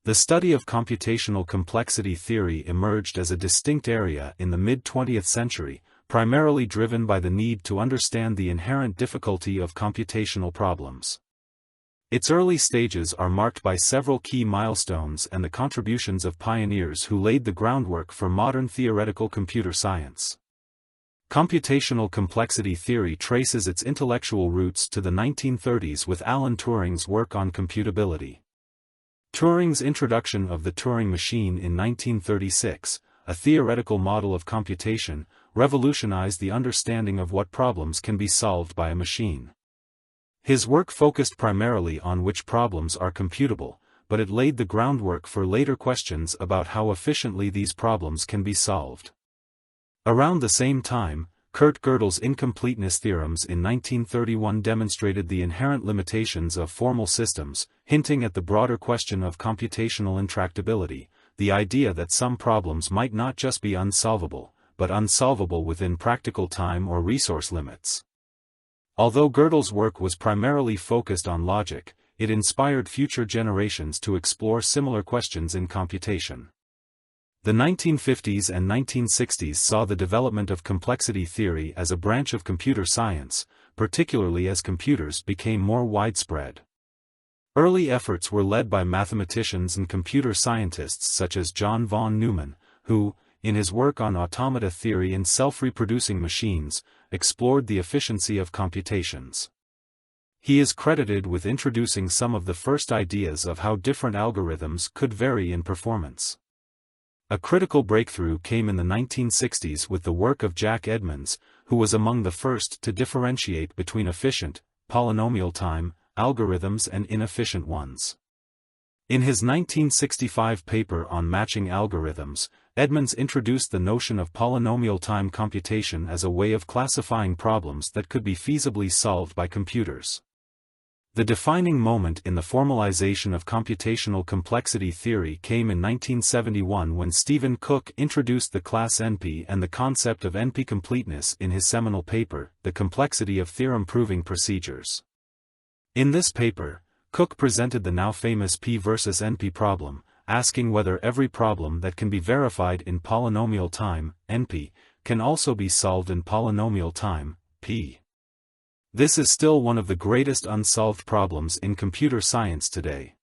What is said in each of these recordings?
The study of computational complexity theory emerged as a distinct area in the mid-20th century, primarily driven by the need to understand the inherent difficulty of computational problems. Its early stages are marked by several key milestones and the contributions of pioneers who laid the groundwork for modern theoretical computer science. Computational complexity theory traces its intellectual roots to the 1930s with Alan Turing's work on computability. Turing's introduction of the Turing machine in 1936, a theoretical model of computation, revolutionized the understanding of what problems can be solved by a machine. His work focused primarily on which problems are computable, but it laid the groundwork for later questions about how efficiently these problems can be solved. Around the same time, Kurt Gödel's incompleteness theorems in 1931 demonstrated the inherent limitations of formal systems, hinting at the broader question of computational intractability, the idea that some problems might not just be unsolvable, but unsolvable within practical time or resource limits. Although Gödel's work was primarily focused on logic, it inspired future generations to explore similar questions in computation. The 1950s and 1960s saw the development of complexity theory as a branch of computer science, particularly as computers became more widespread. Early efforts were led by mathematicians and computer scientists such as John von Neumann, who, in his work on automata theory and self-reproducing machines, explored the efficiency of computations. He is credited with introducing some of the first ideas of how different algorithms could vary in performance. A critical breakthrough came in the 1960s with the work of Jack Edmonds, who was among the first to differentiate between efficient, polynomial time, algorithms and inefficient ones. In his 1965 paper on matching algorithms, Edmonds introduced the notion of polynomial time computation as a way of classifying problems that could be feasibly solved by computers. The defining moment in the formalization of computational complexity theory came in 1971 when Stephen Cook introduced the class NP and the concept of NP-completeness in his seminal paper, The Complexity of Theorem-Proving Procedures. In this paper, Cook presented the now famous P versus NP problem, asking whether every problem that can be verified in polynomial time, NP, can also be solved in polynomial time, P. This is still one of the greatest unsolved problems in computer science today.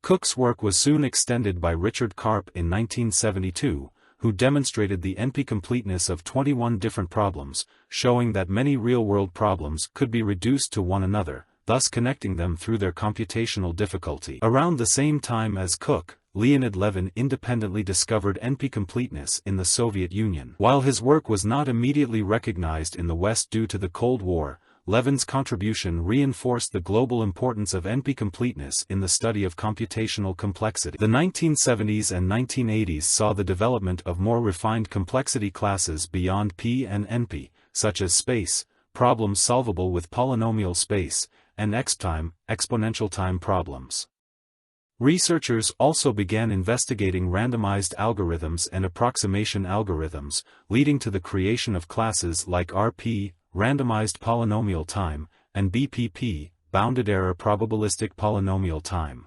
Cook's work was soon extended by Richard Karp in 1972, who demonstrated the NP-completeness of 21 different problems, showing that many real-world problems could be reduced to one another, thus connecting them through their computational difficulty. Around the same time as Cook, Leonid Levin independently discovered NP-completeness in the Soviet Union. While his work was not immediately recognized in the West due to the Cold War, Levin's contribution reinforced the global importance of NP-completeness in the study of computational complexity. The 1970s and 1980s saw the development of more refined complexity classes beyond P and NP, such as space, problems solvable with polynomial space, and extime, exponential time problems. Researchers also began investigating randomized algorithms and approximation algorithms, leading to the creation of classes like RP, randomized polynomial time, and BPP, bounded error probabilistic polynomial time.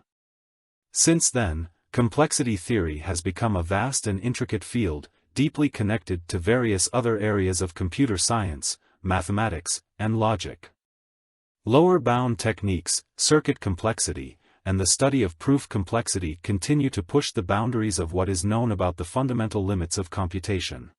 Since then, complexity theory has become a vast and intricate field, deeply connected to various other areas of computer science, mathematics, and logic. Lower bound techniques, circuit complexity, and the study of proof complexity continue to push the boundaries of what is known about the fundamental limits of computation.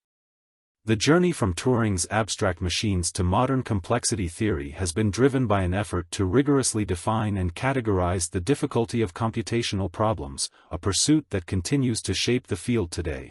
The journey from Turing's abstract machines to modern complexity theory has been driven by an effort to rigorously define and categorize the difficulty of computational problems, a pursuit that continues to shape the field today.